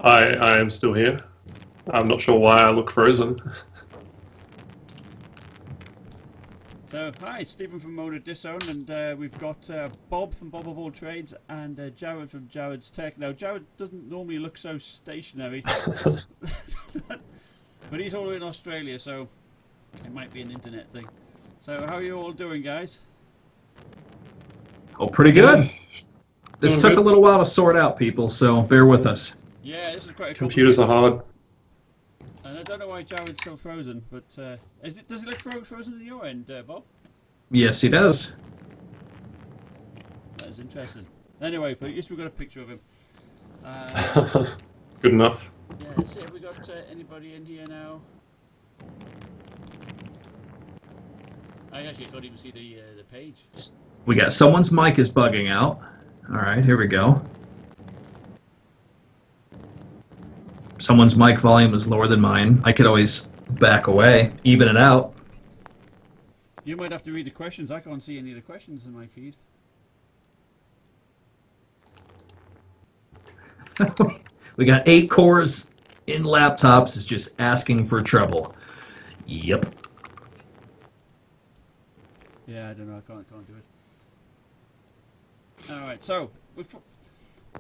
I am still here. I'm not sure why I look frozen. So, hi, Stephen from OWNorDisown, and we've got Bob from Bob of All Trades and Jarrod from Jarrod's Tech. Now, Jarrod doesn't normally look so stationary, but he's all the way in Australia, so it might be an internet thing. So, how are you all doing, guys? Oh, pretty good. This Doing took good. a little while to sort out, people, so bear with us. Yeah, this is quite a Computers are hard. And I don't know why Jarrod's still frozen, but does it look frozen at your end, Bob? Yes, he does. That is interesting. Anyway, but at least we've got a picture of him. Good enough. Yeah, let's see if we got anybody in here now. I actually can't even see the page. We got someone's mic is bugging out. All right, here we go. Someone's mic volume is lower than mine. I could always back away, even it out. You might have to read the questions. I can't see any of the questions in my feed. We got 8 cores in laptops. It's just asking for trouble. Yep. Yeah, I don't know. I can't do it. All right. So,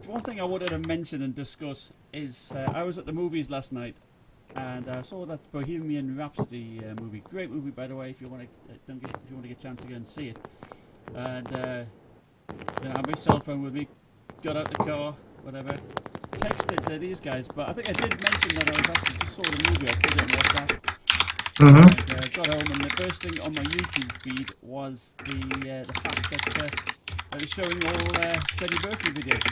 one thing I wanted to mention and discuss is I was at the movies last night, and I saw that Bohemian Rhapsody movie. Great movie, by the way. If you want to, if you want to get a chance to go and see it. And you know, I had my cell phone with me, got out the car, whatever, texted these guys. But I think I did mention that I was actually just saw the movie. I put it in WhatsApp. And, got home, and the first thing on my YouTube feed was the fact that I was showing all Freddie Mercury videos.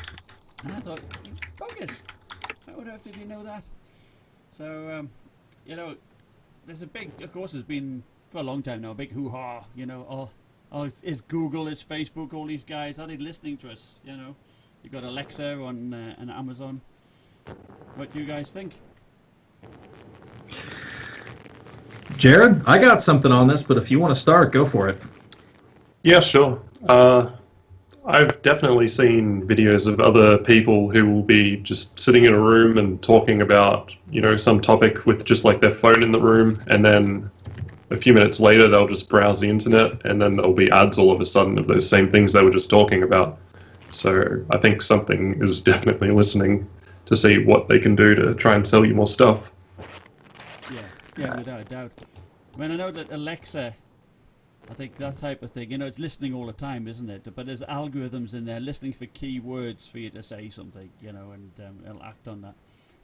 And I thought, you bogus! How on earth did you know that? So, you know, there's a big, of course, there's been for a long time now, a big hoo-ha, you know, oh, is Google, is Facebook, all these guys, are they listening to us, you know? You've got Alexa on Amazon. What do you guys think? Jarrod, I got something on this, but if you want to start, go for it. Yeah, sure. I've definitely seen videos of other people who will be just sitting in a room and talking about, you know, some topic with just like their phone in the room, and then a few minutes later they'll just browse the internet, and then there'll be ads all of a sudden of those same things they were just talking about. So I think something is definitely listening to see what they can do to try and sell you more stuff. Yeah, without a doubt. I mean, I know that Alexa, I think that type of thing, you know, it's listening all the time, isn't it? But there's algorithms in there listening for keywords for you to say something, you know, and it'll act on that.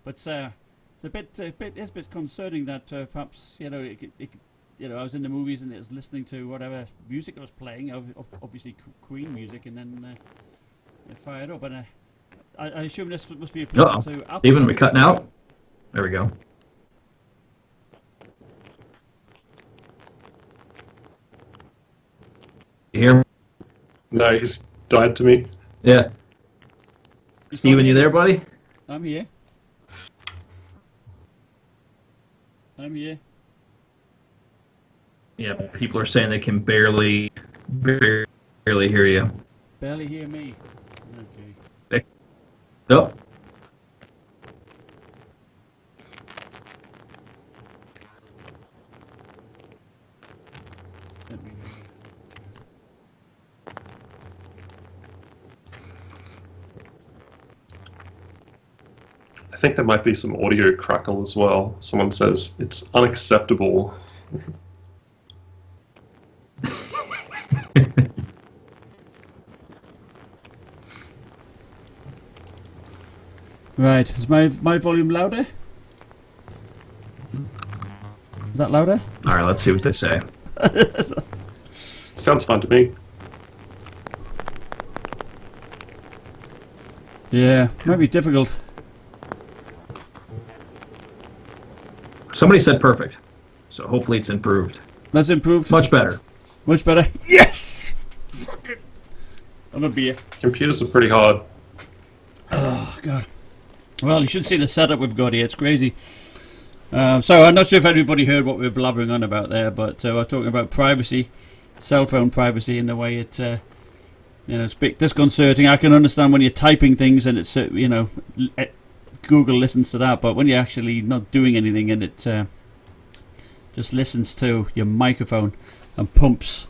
But it's a bit concerning that perhaps, you know, you know, I was in the movies and it was listening to whatever music I was playing, obviously Queen music, and then it fired up. And I assume this must be appealing to Apple. Stephen, we cutting out? There we go. You hear me? No, he's died to me. Yeah. Stephen, you there, buddy? I'm here. I'm here. Yeah, people are saying they can barely hear you. Barely hear me. Okay. Oh. Let me I think there might be some audio crackle as well. Someone says it's unacceptable. Right, is my volume louder? Is that louder? All right, let's see what they say. Sounds fun to me. Yeah, might be difficult. Somebody said perfect, so hopefully it's improved. That's improved. Much better. Much better. Yes! Fucking. I'm a beer. Computers are pretty hard. Oh, God. Well, you should see the setup we've got here. It's crazy. So I'm not sure if everybody heard what we were blabbering on about there, but we're talking about privacy, cell phone privacy, and the way it, you know, it's a bit disconcerting. I can understand when you're typing things and it's, you know, Google listens to that, but when you're actually not doing anything and it just listens to your microphone and pumps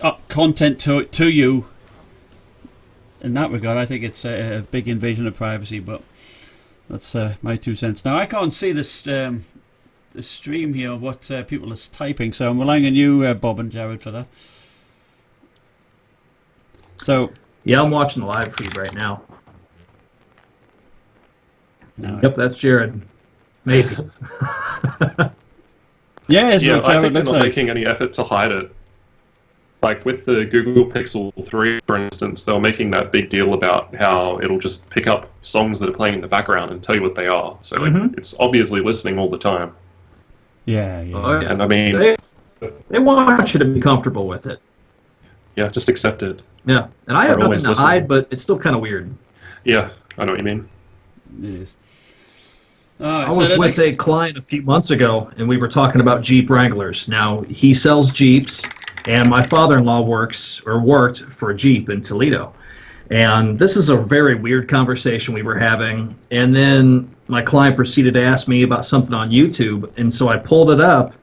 up content to you, in that regard, I think it's a big invasion of privacy. But that's my 2 cents. Now I can't see this the stream here, what people are typing, so I'm relying on you, Bob and Jarrod, for that. So yeah, I'm watching the live feed right now. no. Yep, that's Jarrod. Maybe. Yeah, it's Yeah, what I Jarrod think they're looks not like. making any effort to hide it. Like with the Google Pixel 3, for instance, they were making that big deal about how it'll just pick up songs that are playing in the background and tell you what they are. So like, it's obviously listening all the time. Yeah. Oh, yeah. And I mean, They want you to be comfortable with it. yeah, just accept it. Yeah, and I have They're nothing always to listening. hide, but it's still kind of weird. Yeah, I know what you mean. It is. Alright, I so was the with next- a client a few months ago, and we were talking about Jeep Wranglers. Now, he sells Jeeps, and my father-in-law worked for a Jeep in Toledo. And this is a very weird conversation we were having. And then my client proceeded to ask me about something on YouTube, and so I pulled it up,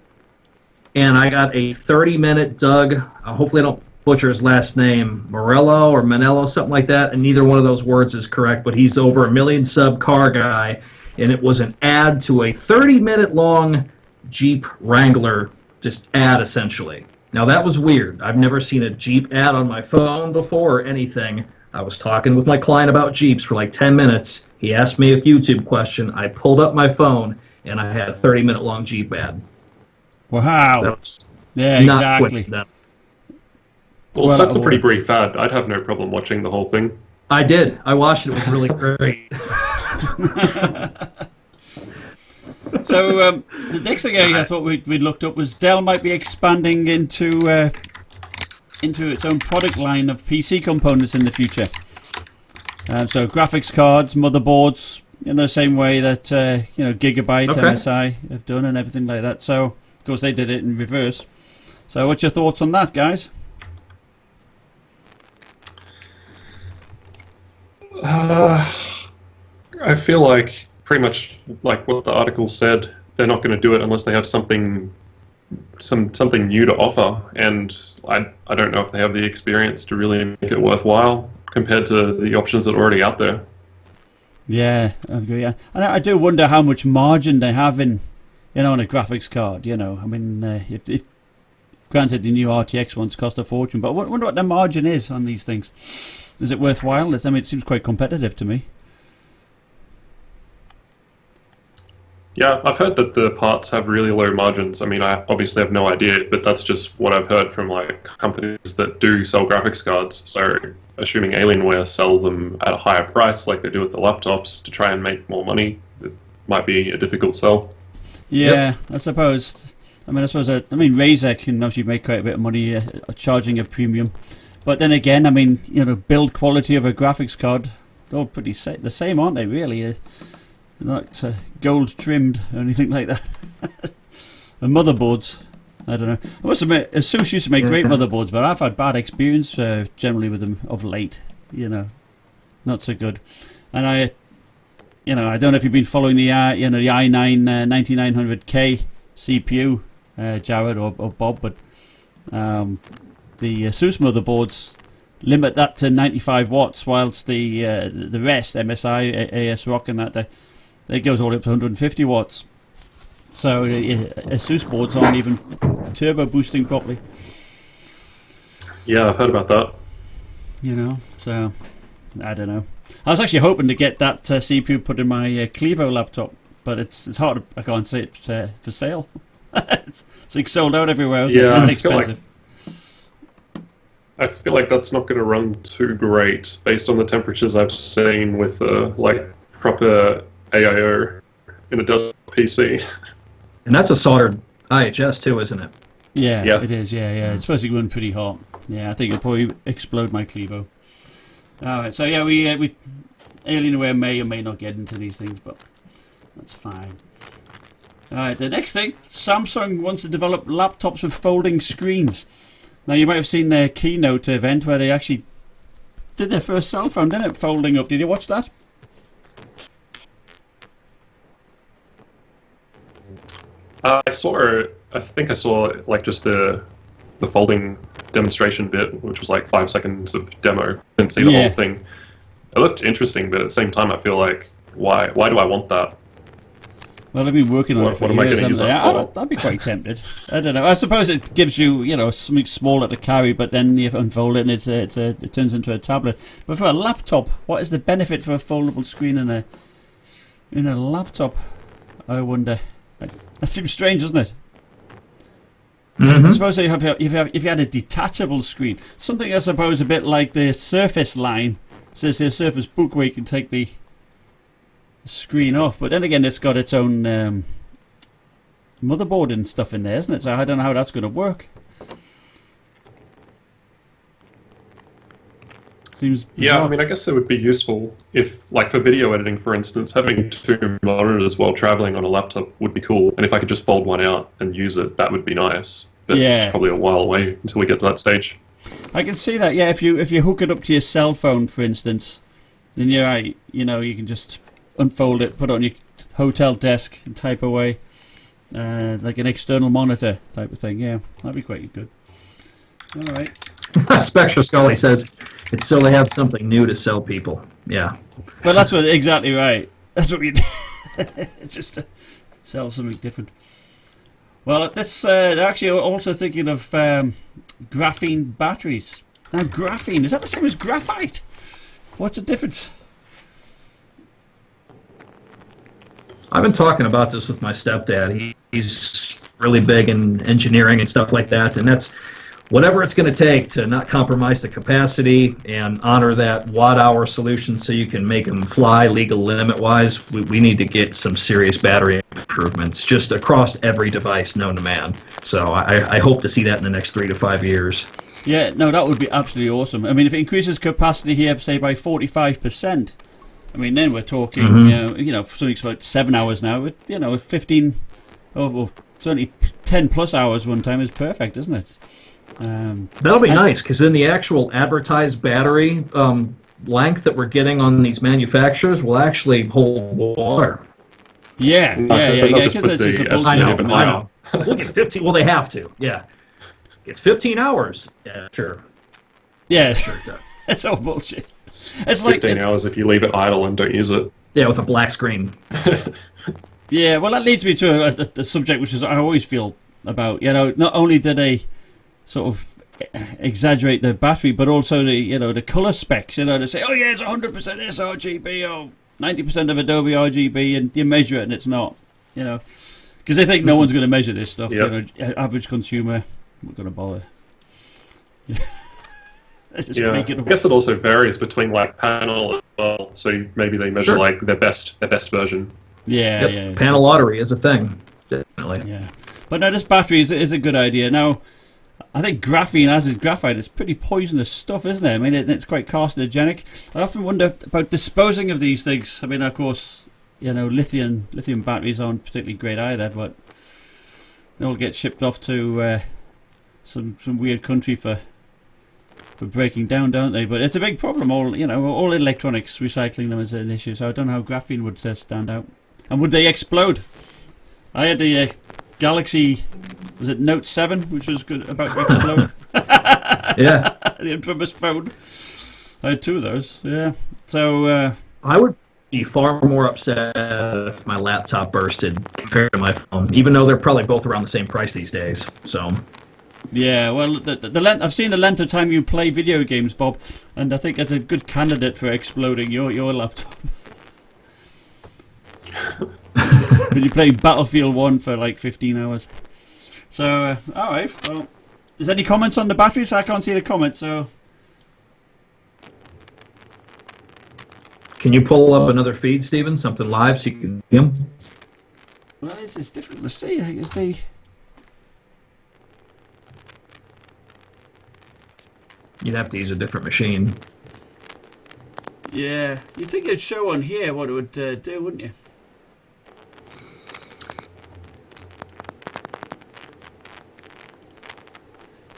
and I got a 30-minute Doug, hopefully I don't butcher his last name, Morello or Manello, something like that, and neither one of those words is correct, but he's over 1 million sub car guy, and it was an ad to a 30-minute long Jeep Wrangler, just ad essentially. Now that was weird. I've never seen a Jeep ad on my phone before or anything. I was talking with my client about Jeeps for like 10 minutes. He asked me a YouTube question. I pulled up my phone, and I had a 30-minute long Jeep ad. Wow. That was Yeah, not exactly. coincidental. Well, that's a pretty brief ad. I'd have no problem watching the whole thing. I did. I watched it. It was really great. So the next thing I thought we'd looked up was Dell might be expanding into its own product line of PC components in the future. So graphics cards, motherboards, in the same way that Gigabyte, Okay. MSI have done, and everything like that. So of course they did it in reverse. So what's your thoughts on that, guys? I feel like pretty much like what the article said, they're not going to do it unless they have something new to offer, and I don't know if they have the experience to really make it worthwhile compared to the options that are already out there. Yeah, I agree. Yeah. And I do wonder how much margin they have in a graphics card. I mean, if granted the new RTX ones cost a fortune, but I wonder what the margin is on these things. Is it worthwhile? I mean, it seems quite competitive to me. Yeah, I've heard that the parts have really low margins. I mean, I obviously have no idea, but that's just what I've heard from like companies that do sell graphics cards. So, assuming Alienware sell them at a higher price, like they do with the laptops, to try and make more money, it might be a difficult sell. Yeah, I suppose. I mean, Razer can obviously make quite a bit of money charging a premium, but then again, I mean, build quality of a graphics card, they're all pretty the same, aren't they? Really. Not gold trimmed or anything like that. The motherboards, I don't know. I must admit, Asus used to make great motherboards, but I've had bad experience generally with them of late. Not so good. And I don't know if you've been following the i9 9900K CPU, Jarrod or Bob, but the Asus motherboards limit that to 95 watts, whilst the rest, MSI, ASRock, and that it goes all the way up to 150 watts. So Asus boards aren't even turbo boosting properly. Yeah, I've heard about that. So I don't know. I was actually hoping to get that CPU put in my Clevo laptop, but it's hard. I can't see it for sale. it's like sold out everywhere. Isn't it? Yeah, That's I feel like- expensive. I feel like that's not going to run too great based on the temperatures I've seen with like proper AIO in a desktop PC. And that's a soldered IHS too, isn't it? Yeah, Yeah. it is. Yeah. It's supposed to run pretty hot. Yeah, I think it'll probably explode my Clevo. All right, so yeah, we Alienware may or may not get into these things, but that's fine. All right, the next thing, Samsung wants to develop laptops with folding screens. Now, you might have seen their keynote event where they actually did their first cell phone, didn't it? Folding up. Did you watch that? I saw. I think I saw like just the folding demonstration bit, which was like 5 seconds of demo. Didn't see the Yeah. whole thing. It looked interesting, but at the same time, I feel like why do I want that? Well, they've been working on it for What am I years, gonna haven't use they? that for? I'd be quite tempted. I don't know. I suppose it gives you, something smaller to carry, but then you unfold it and it turns into a tablet. But for a laptop, what is the benefit for a foldable screen in a laptop? I wonder. That seems strange, doesn't it? I suppose if you had a detachable screen, something I suppose a bit like the Surface line, says the Surface Book, where you can take the screen off, but then again it's got its own motherboard and stuff in there, isn't it? So I don't know how that's going to work. Seems Yeah, bizarre. I mean, I guess it would be useful if, like, for video editing, for instance, having two monitors while traveling on a laptop would be cool. And if I could just fold one out and use it, that would be nice. But Yeah. it's probably a while away until we get to that stage. I can see that. Yeah, if you hook it up to your cell phone, for instance, then you're right. You can just unfold it, put it on your hotel desk, and type away, like an external monitor type of thing. Yeah, that'd be quite good. All right. Spectra Scully says it's so they have something new to sell people. Yeah. Well, that's what exactly right. That's what we. It's just to sell something different. Well, they're actually also thinking of graphene batteries. Now, graphene, is that the same as graphite? What's the difference? I've been talking about this with my stepdad. He's really big in engineering and stuff like that, and that's whatever it's going to take to not compromise the capacity and honor that watt-hour solution so you can make them fly legal limit-wise. We need to get some serious battery improvements just across every device known to man. So I hope to see that in the next 3 to 5 years. Yeah, no, that would be absolutely awesome. I mean, if it increases capacity here, say by 45%, I mean, then we're talking, something's about 7 hours now. With 15, well, certainly 10 plus hours one time is perfect, isn't it? That'll be nice, because then the actual advertised battery length that we're getting on these manufacturers will actually hold water. Yeah. Just put That's just a the bullshit. I know. even higher. We'll get 15. Well, they have to. Yeah, it's 15 hours. Yeah, sure. Yeah, Sure it does. it's all bullshit. It's It's like 15 hours if you leave it idle and don't use it. Yeah, with a black screen. Yeah, well, that leads me to a subject which is I always feel about. Not only do they sort of exaggerate the battery, but also the color specs. They say, oh yeah, it's 100% sRGB or 90% of Adobe RGB, and you measure it and it's not. Because they think no one's going to measure this stuff. Yep. Average consumer, not going to bother. They just Yeah, make it I up. guess it also varies between like panel as well. So maybe they measure Sure. like their best version. Yeah, Yep. Panel lottery is a thing. Definitely. Yeah. But no, this battery is a good idea. Now, I think graphene, as is graphite, is pretty poisonous stuff, isn't it? I mean, it's quite carcinogenic. I often wonder about disposing of these things. I mean, of course, lithium batteries aren't particularly great either, but they all get shipped off to some weird country for breaking down, don't they? But it's a big problem. All electronics, recycling them is an issue. So I don't know how graphene would stand out. And would they explode? I had the Galaxy, was it Note 7, which was good about to explode. Yeah. The infamous phone. I had two of those. Yeah. So I would be far more upset if my laptop bursted compared to my phone, even though they're probably both around the same price these days. So. yeah, well, the length, I've seen the length of time you play video games, Bob, and I think that's a good candidate for exploding your laptop. But you play Battlefield 1 for like 15 hours. So, alright, well, is there any comments on the batteries? I can't see the comments, so... Can you pull up another feed, Steven? Something live so you can see them? Well, it's difficult to see. I can see... You'd have to use a different machine. Yeah, you'd think it'd show on here what it would do, wouldn't you?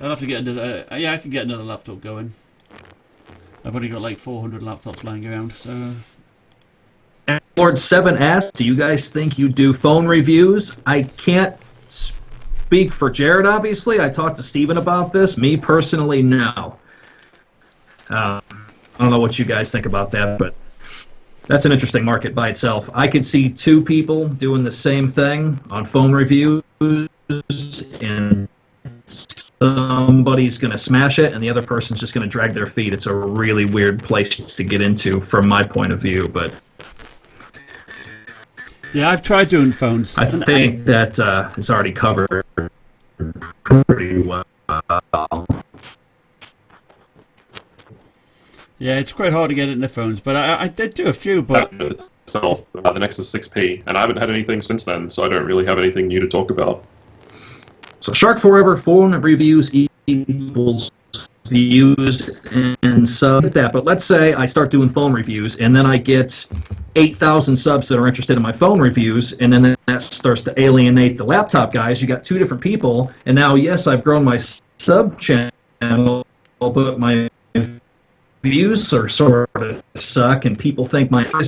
I'll have to get another... yeah, I can get another laptop going. I've only got like 400 laptops lying around, so... Lord 7 asked, do you guys think you do phone reviews? I can't speak for Jarrod, obviously. I talked to Steven about this. Me personally, no. I don't know what you guys think about that, but that's an interesting market by itself. I could see two people doing the same thing on phone reviews, and somebody's going to smash it, and the other person's just going to drag their feet. It's a really weird place to get into from my point of view, but yeah, I've tried doing phones. I think that is already covered pretty well. Yeah, it's quite hard to get into phones, but I did do a few, but... The Nexus 6P, and I haven't had anything since then, so I don't really have anything new to talk about. So Shark Forever phone reviews equals views and sub that. But let's say I start doing phone reviews, and then I get 8,000 subs that are interested in my phone reviews, and then that starts to alienate the laptop guys. You got two different people, and now, yes, I've grown my sub channel, but my views are sort of suck, and people think my... I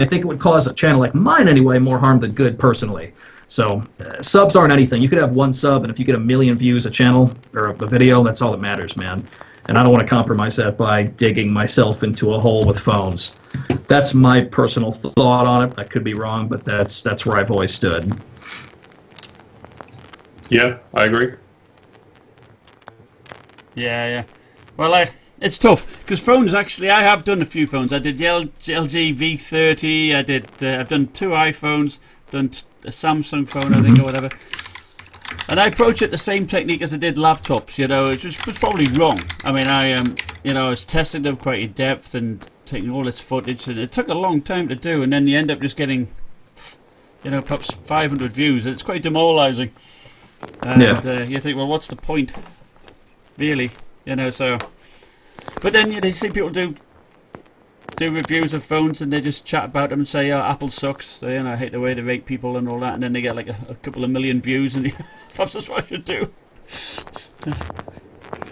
think it would cause a channel like mine, anyway, more harm than good, personally. So subs aren't anything. You could have one sub, and if you get 1 million views a channel or a video, that's all that matters, man. And I don't want to compromise that by digging myself into a hole with phones. That's my personal thought on it. I could be wrong, but that's where I've always stood. Yeah, I agree. Yeah. Well, it's tough because phones. Actually, I have done a few phones. I did the LG V30. I've done 2 iPhones. Done a Samsung phone, I think, or whatever. And I approach it the same technique as I did laptops. You know, it was probably wrong. I mean, I was testing them quite in depth and taking all this footage, and it took a long time to do. And then you end up just getting, perhaps 500 views. And it's quite demoralising. And you think, well, what's the point, really? So. But then you see people do reviews of phones, and they just chat about them and say, "Oh, Apple sucks." I hate the way they rate people and all that, and then they get like a couple of million views, and perhaps that's what I should do.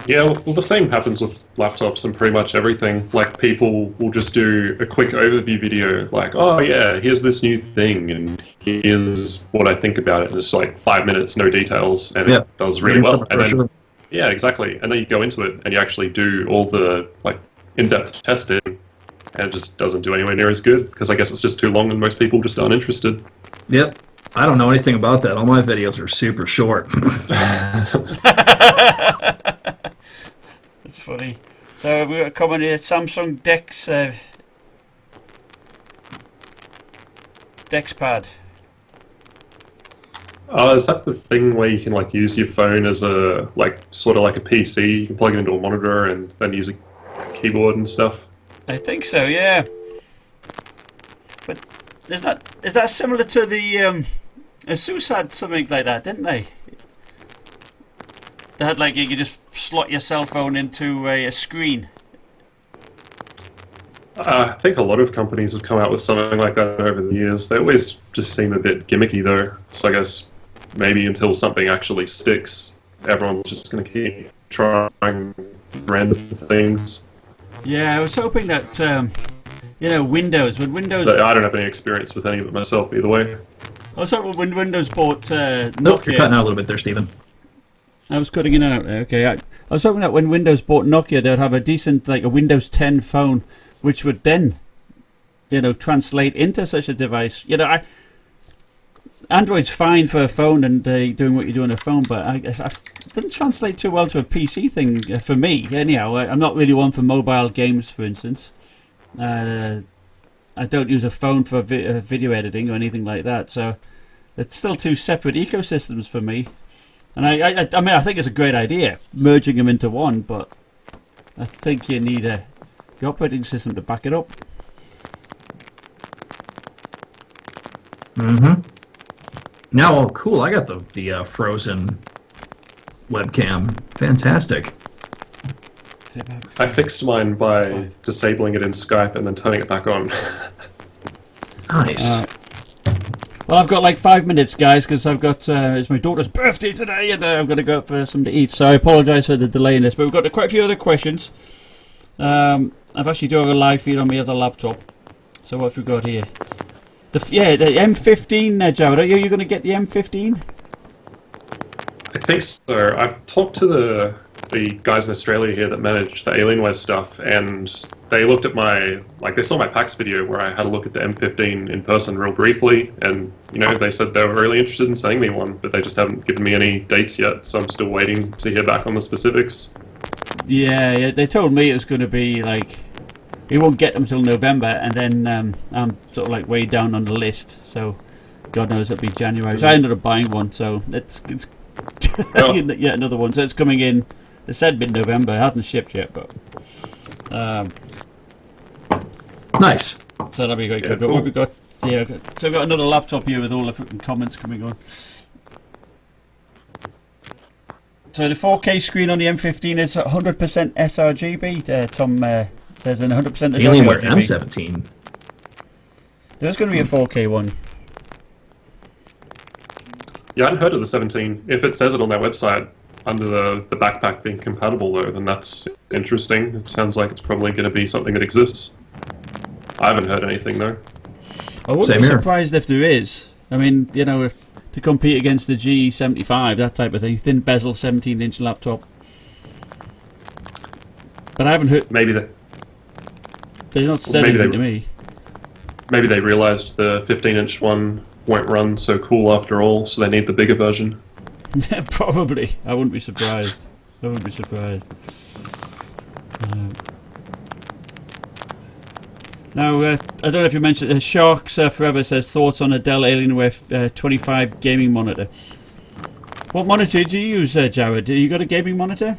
Yeah, well, the same happens with laptops and pretty much everything. Like, people will just do a quick overview video, like, "Oh yeah, here's this new thing, and here's what I think about it." And it's like 5 minutes, no details, and it does really well. And then, yeah, exactly. And then you go into it and you actually do all the in-depth testing. And it just doesn't do anywhere near as good, because I guess it's just too long and most people just aren't interested. Yep. I don't know anything about that. All my videos are super short. That's funny. So we're coming here, Samsung DexPad. Is that the thing where you can use your phone as a sort of like a PC? You can plug it into a monitor and then use a keyboard and stuff. I think so, yeah. But is that similar to the Asus had something like that, didn't they? They had you could just slot your cell phone into a screen. I think a lot of companies have come out with something like that over the years. They always just seem a bit gimmicky, though. So I guess maybe until something actually sticks, everyone's just going to keep trying random things. Yeah, I was hoping that, Windows, when Windows... But I don't have any experience with any of it myself, either way. I was hoping when Windows bought Nokia... Nope, you're cutting out a little bit there, Stephen. I was cutting in and out there, okay. I was hoping that when Windows bought Nokia, they'd have a decent, a Windows 10 phone, which would then, translate into such a device. Android's fine for a phone and doing what you do on a phone, but I didn't translate too well to a PC thing for me. Anyhow, I'm not really one for mobile games, for instance. I don't use a phone for video editing or anything like that, so it's still two separate ecosystems for me. And I think it's a great idea, merging them into one, but I think you need the operating system to back it up. Mm-hmm. Now, oh, cool! I got the frozen webcam. Fantastic. I fixed mine by disabling it in Skype and then turning it back on. Nice. Well, I've got 5 minutes, guys, because I've got it's my daughter's birthday today, and I've got to go up for something to eat. So I apologise for the delay in this, but we've got quite a few other questions. I've actually do have a live feed on my other laptop. So what have we got here? The M15, Jarrod. Are you going to get the M15? think so. I've talked to the guys in Australia here that manage the Alienware stuff, and they looked at they saw my PAX video where I had a look at the M15 in person real briefly, and they said they were really interested in sending me one, but they just haven't given me any dates yet, so I'm still waiting to hear back on the specifics. Yeah, they told me it was going to be like he won't get them till November, and then I'm sort of like way down on the list, so God knows it'll be January. So I ended up buying one, so it's yet another one. So it's coming in. It said mid-November. It hasn't shipped yet, but Nice. So that'll be very good. Cool. But what we've got, so we've got another laptop here with all the freaking comments coming on. So the 4K screen on the M15 is 100% sRGB. Tom says, and 100% Alienware RGB. M17. There's going to be a 4K one. Yeah, I hadn't heard of the 17. If it says it on their website under the backpack being compatible, though, then that's interesting. It sounds like it's probably going to be something that exists. I haven't heard anything, though. I wouldn't be surprised if there is. I mean, to compete against the G75, that type of thing. Thin bezel, 17-inch laptop. But I haven't heard... Maybe they... They've not said anything to me. Maybe they realised the 15-inch one won't run so cool after all, so they need the bigger version. Probably. I wouldn't be surprised. Now, I don't know if you mentioned... Sharks Forever says, thoughts on a Dell Alienware 25 gaming monitor. What monitor do you use, Jarrod? You got a gaming monitor?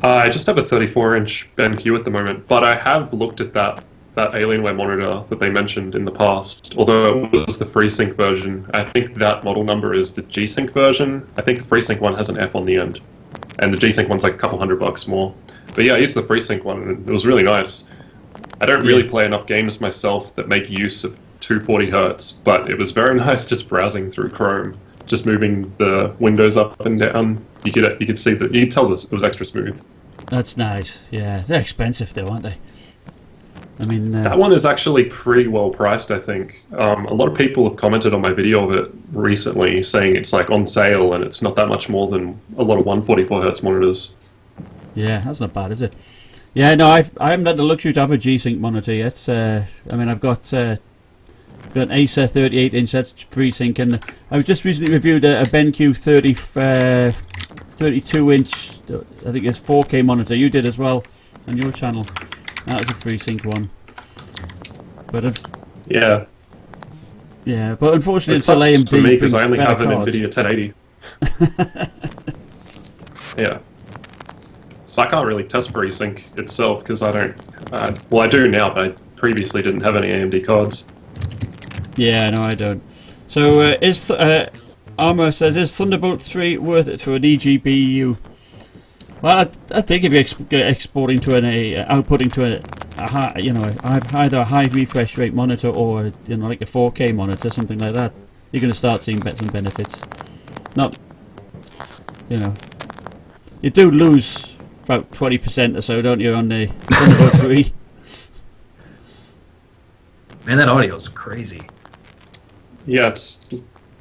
I just have a 34-inch BenQ at the moment, but I have looked at that Alienware monitor that they mentioned in the past, although it was the FreeSync version. I think that model number is the G-Sync version. I think the FreeSync one has an F on the end, and the G-Sync one's like a couple $100 more. But yeah, I used the FreeSync one, and it was really nice. I don't really play enough games myself that make use of 240 hertz, but it was very nice just browsing through Chrome, just moving the windows up and down. You could see that, you could tell this it was extra smooth. That's nice. Yeah, they're expensive though, aren't they? I mean, that one is actually pretty well priced, I think. A lot of people have commented on my video of it recently, saying it's like on sale and it's not that much more than a lot of 144 hertz monitors. Yeah, that's not bad, is it? Yeah, no, I haven't had the luxury to have a G-Sync monitor yet. I mean, I've got an Acer 38-inch, that's FreeSync, and I've just recently reviewed a BenQ 32-inch, I think it's 4K monitor. You did as well on your channel. That was a FreeSync one. But yeah, but unfortunately it's sucks AMD for me because I only have an cards. NVIDIA 1080. Yeah. So I can't really test FreeSync itself because I don't... well, I do now, but I previously didn't have any AMD cards. Yeah, no, I don't. So, Armour says, is Thunderbolt 3 worth it for an eGPU? Well, I think if you're exporting to outputting to either a high refresh rate monitor or like a 4K monitor, something like that, you're going to start seeing some benefits. Not, you do lose about 20% or so, don't you, on the Thunderbolt 3? Man, that audio is crazy. Yeah,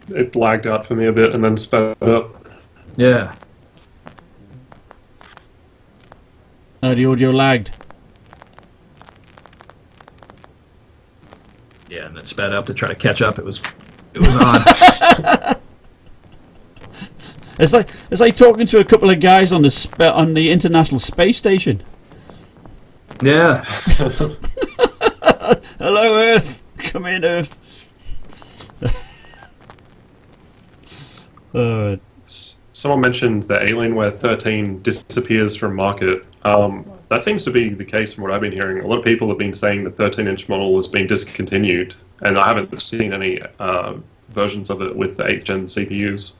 it lagged out for me a bit and then sped up. Yeah. The audio lagged. Yeah, and then sped up to try to catch up. It was odd. It's like talking to a couple of guys on the International Space Station. Yeah. Hello, Earth. Come in, Earth. Someone mentioned the Alienware 13 disappears from market. That seems to be the case from what I've been hearing. A lot of people have been saying the 13-inch model has been discontinued, and I haven't seen any versions of it with the 8th gen CPUs.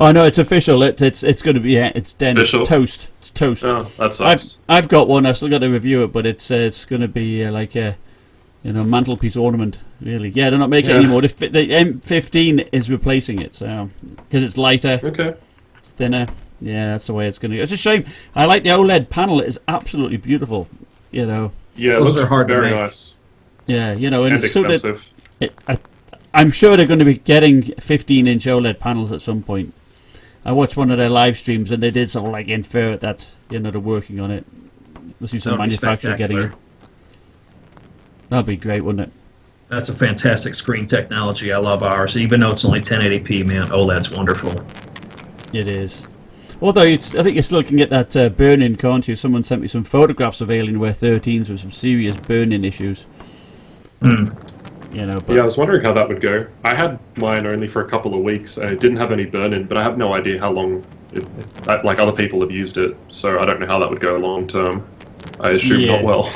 Oh no, it's official. It's going to be it's dead. It's toast. It's toast. Oh, that sucks. I've got one. I still got to review it, but it's going to be like a mantelpiece ornament. Really, yeah. They're not making it anymore. The M15 is replacing it, so because it's lighter. Okay. It's thinner. Yeah, that's the way it's going to go. It's a shame. I like the OLED panel. It is absolutely beautiful. Yeah, those are hard very to make. nice. Yeah, and expensive. I'm sure they're going to be getting 15-inch OLED panels at some point. I watched one of their live streams, and they did sort of like infer that they're working on it. Must be some manufacturer getting it. That'd be great, wouldn't it? That's a fantastic screen technology. I love ours, even though it's only 1080p, man. Oh, that's wonderful. It is. Although I think you still can get that burn-in, can't you? Someone sent me some photographs of Alienware 13s with some serious burn-in issues. Hmm. But Yeah, I was wondering how that would go. I had mine only for a couple of weeks, and it didn't have any burn-in, but I have no idea how long, like other people have used it, so I don't know how that would go long-term. I assume not well.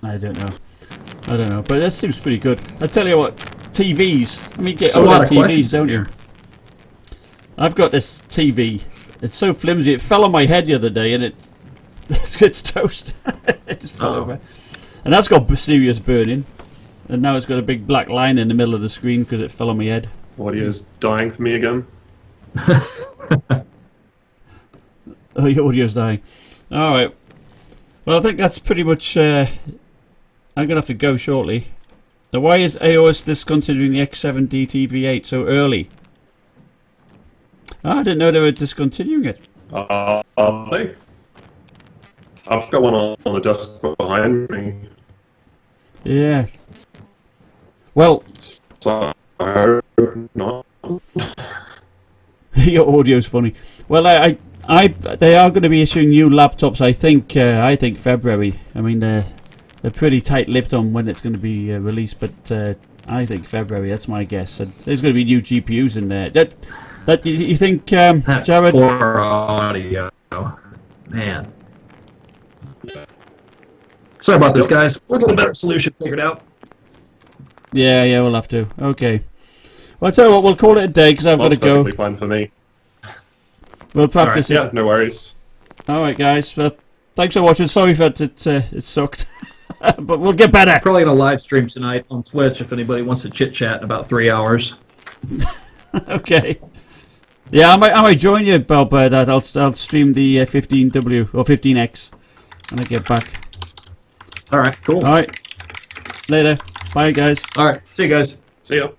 I don't know. But that seems pretty good. I tell you what, TVs. I mean, get a lot OLED of TVs, questions don't you? I've got this TV. It's so flimsy. It fell on my head the other day, and it's toast. It just fell over. And that's got serious burning. And now it's got a big black line in the middle of the screen because it fell on my head. Audio's dying for me again. Oh, your audio's dying. All right. Well, I think that's pretty much. I'm gonna have to go shortly. Now, why is AOS discontinuing the X7D TV8 so early? I didn't know they were discontinuing it. I've got one on the desk behind me. Yeah. Well, So I hope not. your audio's funny. Well, they are going to be issuing new laptops. I think February. I mean, they're pretty tight-lipped on when it's going to be released, but I think February. That's my guess. And there's going to be new GPUs in there. That you think, Jarrod? Poor audio, man. Sorry about this, guys. We'll get a better solution figured out. Yeah, we'll have to. Okay. Well, I'll tell you what, we'll call it a day because I've got to go. Perfectly fine for me. We'll practice it. Yeah, no worries. All right, guys. Well, thanks for watching. Sorry that it sucked, but we'll get better. Probably gonna live stream tonight on Twitch if anybody wants to chit chat in about 3 hours. Okay. Yeah, I might join you, Bob. I'll stream the 15W or 15X when I get back. All right, cool. All right. Later. Bye, guys. All right, see you guys. See ya.